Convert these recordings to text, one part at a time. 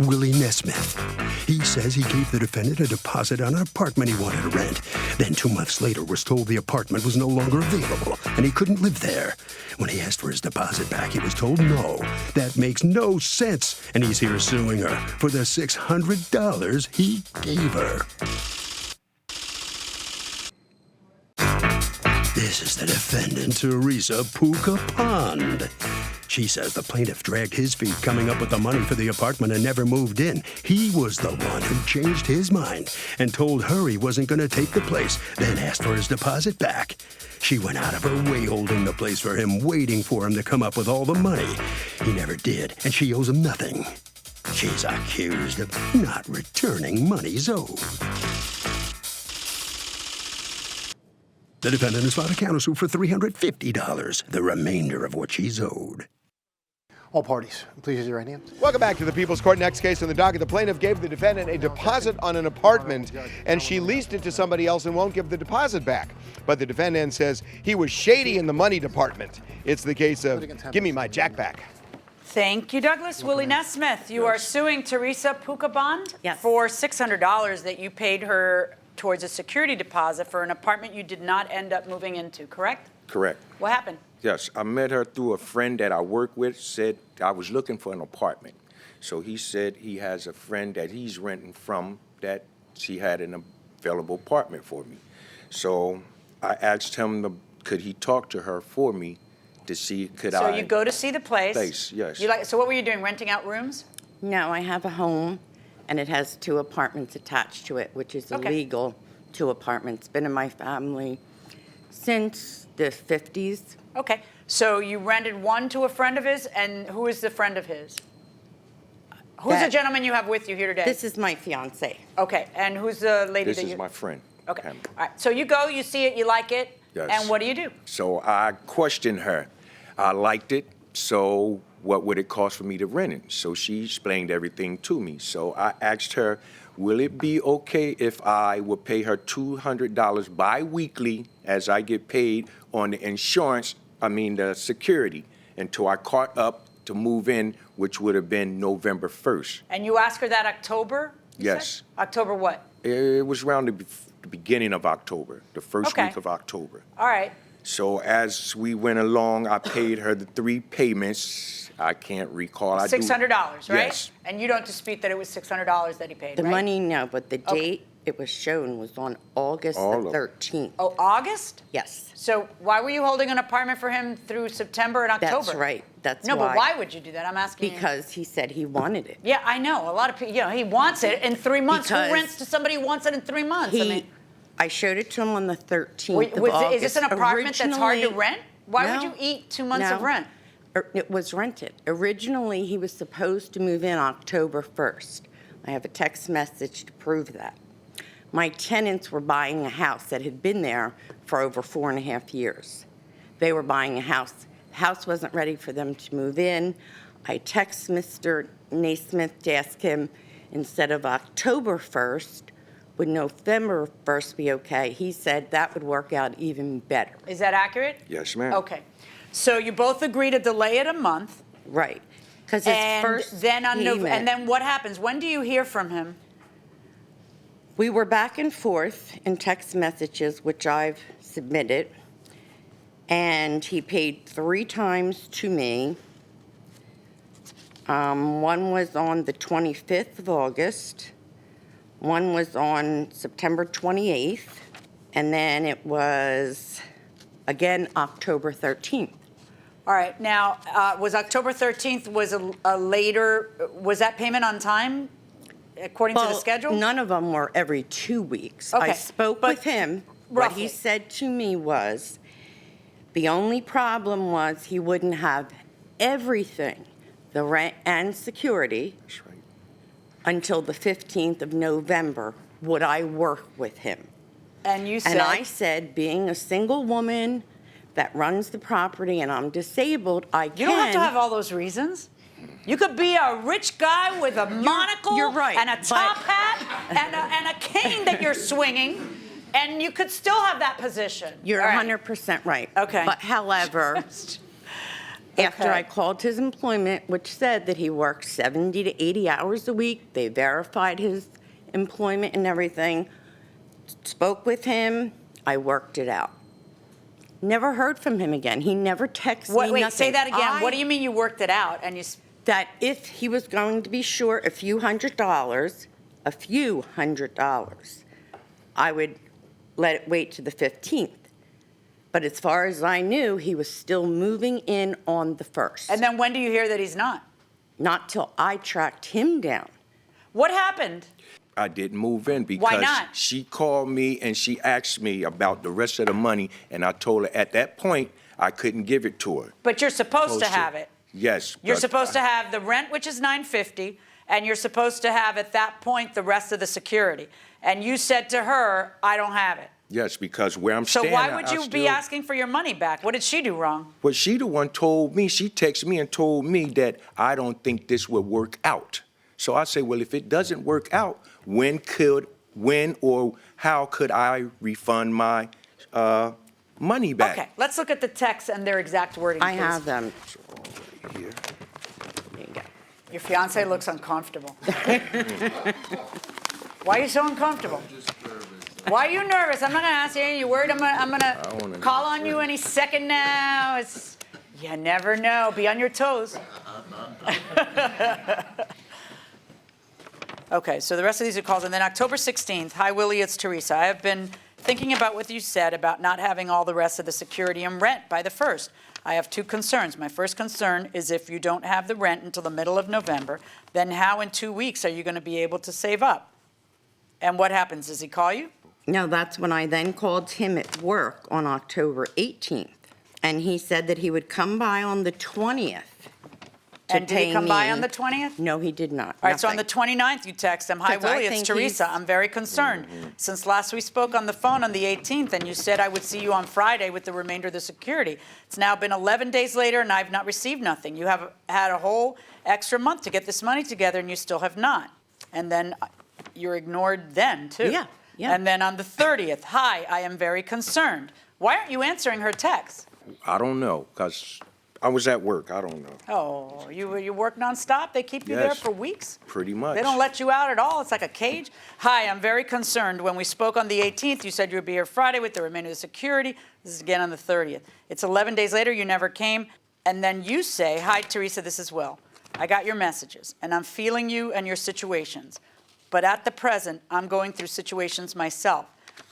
Willie Nesmith. He says he gave the defendant a deposit on an apartment he wanted to rent. Then 2 months later was told the apartment was no longer available and he couldn't live there. When he asked for his deposit back, he was told no. That makes no sense, and he's here suing her for the $600 he gave her. This is the defendant, Teresa Puka Pond. She says the plaintiff dragged his feet coming up with the money for the apartment and never moved in. He was the one who changed his mind and told her he wasn't going to take the place, then asked for his deposit back. She went out of her way holding the place for him, waiting for him to come up with all the money. He never did, and she owes him nothing. She's accused of not returning monies owed. The defendant has filed a countersuit for $350, the remainder of what she's owed. All parties, please use your right hands. Welcome back to the People's Court. Next case on the docket. The plaintiff gave the defendant a deposit on an apartment, and she leased it to somebody else and won't give the deposit back. But the defendant says he was shady in the money department. It's the case of, give me my jack back. Thank you, Douglas. Willie Nesmith, you are suing Teresa Puka Pond for $600 that you paid her towards a security deposit for an apartment you did not end up moving into, correct? Correct. What happened? Yes, I met her through a friend that I work with, said I was looking for an apartment. So he said he has a friend that he's renting from that she had an available apartment for me. So I asked him, could he talk to her for me to see, So you go to see the place. Yes. So what were you doing, renting out rooms? No, I have a home, and it has 2 apartments attached to it, which is illegal. 2 apartments. Been in my family since the 50s. Okay. So you rented one to a friend of his, and who is the friend of his? Who's the gentleman you have with you here today? This is my fiance. Okay. And who's the lady This is my friend. Okay. Pamela. All right. So you go, you see it, you like it. Yes. And what do you do? So I questioned her. I liked it, so what would it cost for me to rent it? So she explained everything to me. So I asked her, will it be okay if I would pay her $200 bi-weekly as I get paid on the the security, until I caught up to move in, which would have been November 1st. And you asked her that October? Yes. Said? October what? It was around the beginning of October, the first week of October. All right. So as we went along, I paid her the 3 payments. I can't recall. $600, right? Yes. And you don't dispute that it was $600 that he paid, The right? money, no, but the date it was shown was on August the 13th. Oh, August? Yes. So why were you holding an apartment for him through September and October? That's right. That's No, why. but why would you do that? I'm asking you. Because he said he wanted it. Yeah, I know. A lot of people, he wants it in 3 months. Because Who rents to somebody who wants it in 3 months? I showed it to him on the 13th of August. Is this an apartment that's hard to rent? Why would No, you eat 2 months of rent? It was rented. Originally, he was supposed to move in October 1st. I have a text message to prove that. My tenants were buying a house that had been there for over 4.5 years. They were buying a house. The house wasn't ready for them to move in. I text Mr. Naismith to ask him, instead of October 1st, would November 1st be okay? He said that would work out even better. Is that accurate? Yes, ma'am. Okay. So you both agree to delay it a month. Right. Because his first payment, and then what happens? When do you hear from him? we were back and forth in text messages, which I've submitted, and he paid 3 times to me. One was on the 25th of August, one was on September 28th, and then it was, again, October 13th. All right. Now, was October 13th was a later, was that payment on time according to the schedule? None of them were every 2 weeks. Okay, I spoke with him. roughly. What he said to me was, the only problem was he wouldn't have everything, the rent and security, That's right. until the 15th of November. Would I work with him? And you said? And I said, being a single woman that runs the property and I'm disabled, I can. You don't have to have all those reasons. You could be a rich guy with a monocle you're right, and a top hat and a cane that you're swinging, and you could still have that position. You're All right. 100% right. Okay. But however, After Okay. I called his employment, which said that he worked 70 to 80 hours a week, they verified his employment and everything, spoke with him, I worked it out. Never heard from him again. He never texted me Wait, nothing. say that again. What do I- you mean you worked it out? And you That if he was going to be short a few hundred dollars, I would let it wait to the 15th. But as far as I knew, he was still moving in on the 1st. And then when do you hear that he's not? Not till I tracked him down. What happened? I didn't move in because not? she called me and she asked me about the rest of the money, and I told her at that point I couldn't give it to her. But you're supposed to Bullshit. have it. Yes. You're but supposed to have the rent, which is $950, and you're supposed to have at that point the rest of the security. And you said to her, I don't have it. Yes, because where I'm So staying, why would I you be still- asking for your money back? What did she do wrong? Well, she the one told me, she texted me and told me that I don't think this will work out. So I say, well, if it doesn't work out, when or how could I refund my money back? Okay, let's look at the text and their exact wording, I please. have them. Here. There you go. Your fiance looks uncomfortable. Why are you so uncomfortable? Why are you nervous? I'm not gonna ask you. You're worried I'm gonna wanna call on you any second now. You never know. Be on your toes. Okay, so the rest of these are calls. And then October 16th, hi, Willie, it's Teresa. I have been thinking about what you said about not having all the rest of the security and rent by the 1st. I have two concerns. My first concern is if you don't have the rent until the middle of November, then how in 2 weeks are you going to be able to save up? And what happens? Does he call you? No, that's when I then called him at work on October 18th. And he said that he would come by on the 20th to And did he pay come by me. on the 20th? No, he did not. All right, so on the Nothing. 29th, you text him, hi, Because I Willie, it's think Teresa. he's- I'm very concerned. Since last we spoke on the phone on the 18th, and you said I would see you on Friday with the remainder of the security. It's now been 11 days later, and I've not received nothing. You have had a whole extra month to get this money together, and you still have not. And then you're ignored then, too. Yeah, yeah. And then on the 30th, hi, I am very concerned. Why aren't you answering her text? I don't know, because I was at work. I don't know. Oh, you work nonstop? They keep you there Yes. for weeks? Pretty much. They don't let you out at all? It's like a cage? Hi, I'm very concerned. When we spoke on the 18th, you said you would be here Friday with the remainder of the security. This is again on the 30th. It's 11 days later, you never came. And then you say, hi, Teresa, this is Will. I got your messages, and I'm feeling you and your situations. But at the present, I'm going through situations myself.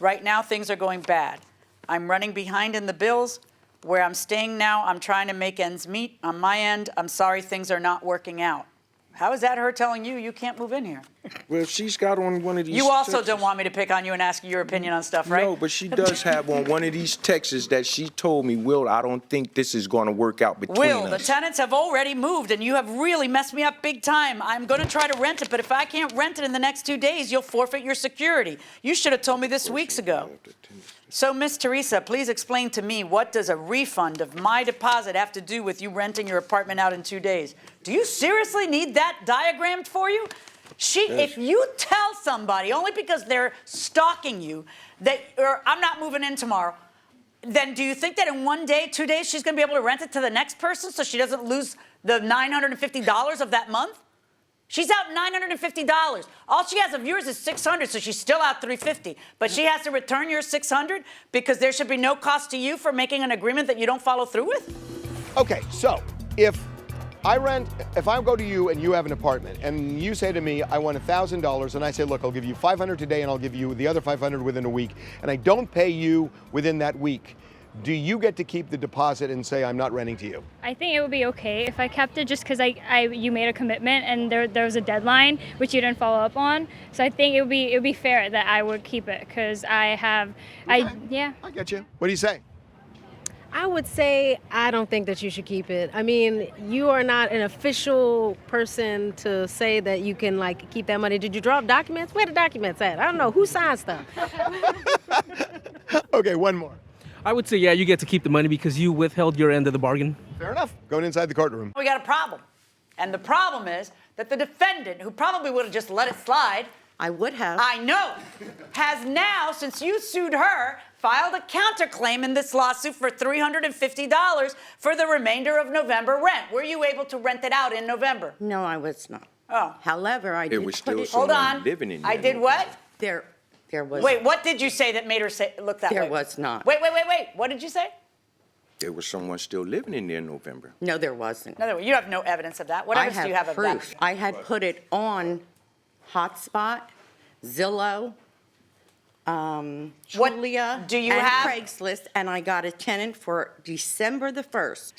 Right now, things are going bad. I'm running behind in the bills. Where I'm staying now, I'm trying to make ends meet. On my end, I'm sorry things are not working out. How is that her telling you you can't move in here? Well, she's got on one of these You also texts. don't want me to pick on you and ask you your opinion on stuff, right? No, but she does have on one of these texts that she told me, Will, I don't think this is going to work out between Will, us. the tenants have already moved, and you have really messed me up big time. I'm going to try to rent it, but if I can't rent it in the next 2 days, you'll forfeit your security. You should have told me this weeks ago. So, Miss Teresa, please explain to me, what does a refund of my deposit have to do with you renting your apartment out in 2 days? Do you seriously need that diagrammed for you? If you tell somebody, only because they're stalking you, that or I'm not moving in tomorrow, then do you think that in 1 day, 2 days, she's going to be able to rent it to the next person so she doesn't lose the $950 of that month? She's out $950. All she has of yours is $600, so she's still out $350. But she has to return your $600 because there should be no cost to you for making an agreement that you don't follow through with? Okay, so if I go to you and you have an apartment and you say to me, I want $1,000, and I say, look, I'll give you $500 today and I'll give you the other $500 within a week, and I don't pay you within that week, do you get to keep the deposit and say, I'm not renting to you? I think it would be okay if I kept it just because you made a commitment and there was a deadline which you didn't follow up on. So I think it would be fair that I would keep it because I get you. What do you say? I would say I don't think that you should keep it. I mean, you are not an official person to say that you can keep that money. Did you draw up documents? Where the documents at? I don't know. Who signed stuff? Okay, one more. I would say, yeah, you get to keep the money because you withheld your end of the bargain. Fair enough. Going inside the courtroom. We got a problem. And the problem is that the defendant, who probably would have just let it slide, I would have. I know, has now, since you sued her, filed a counterclaim in this lawsuit for $350 for the remainder of November rent. Were you able to rent it out in November? No, I was not. Oh. However, I did was put still it. someone Hold on. living in I there. did what? There was. Wait, what did you say that made her look that way? There was not. Wait. What did you say? There was someone still living in there in November. No, there wasn't. In other words, you have no evidence of that. What I evidence do you have of proof. that? I had put it on Hotspot, Zillow, Julia, do you and have- Craigslist, and I got a tenant for December the 1st.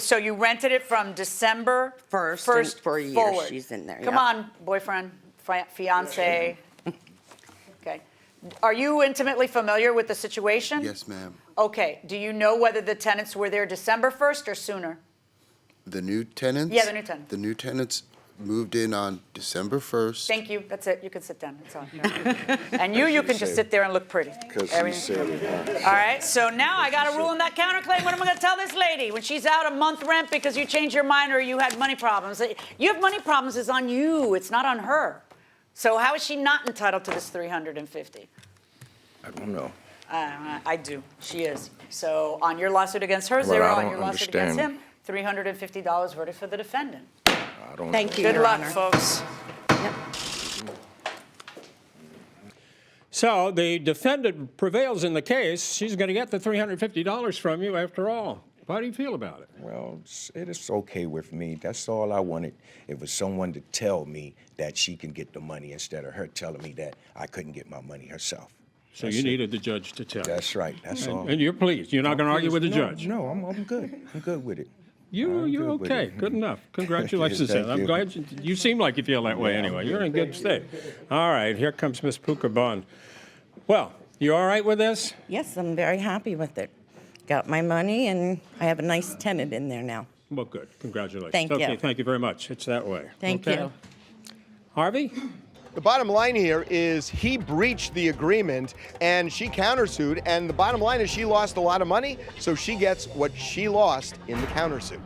So you rented it from December First, 1st and for a year forward. she's in there. Come yeah. on, boyfriend, fiance. Okay. Are you intimately familiar with the situation? Yes, ma'am. Okay. Do you know whether the tenants were there December 1st or sooner? The new tenants? Yeah, the new tenants. The new tenants moved in on December 1st. Thank you. That's it. You can sit down. That's all. And you can just sit there and look pretty. Because Everything- he said it. All right, so now I got a rule in that counterclaim. What am I going to tell this lady when she's out a month rent because you changed your mind or you had money problems? You have money problems is on you. It's not on her. So how is she not entitled to this $350? I don't know. I do. She is. So on your lawsuit against her, Well, zero. I On don't your lawsuit against him, understand. $350 verdict for the defendant. I don't Thank know. you, Good Your luck, Honor. folks. So the defendant prevails in the case. She's going to get the $350 from you after all. How do you feel about it? Well, it is okay with me. That's all I wanted. It was someone to tell me that she can get the money instead of her telling me that I couldn't get my money herself. So That's you it. needed the judge to tell you. That's right. That's all. And you're pleased. You're not going to argue with the No, judge. No, I'm good. I'm good with it. You're good with okay. it. Good enough. Congratulations. Thank I'm you. glad you seem like you feel that way anyway. You're in good state. All right, here comes Miss Puka Bond. Well, you all right with this? Yes, I'm very happy with it. Got my money, and I have a nice tenant in there now. Well, good. Congratulations. Thank okay, you. Thank you very much. It's that way. Thank Okay. you. Harvey? The bottom line here is he breached the agreement and she countersued, and the bottom line is she lost a lot of money, so she gets what she lost in the countersuit.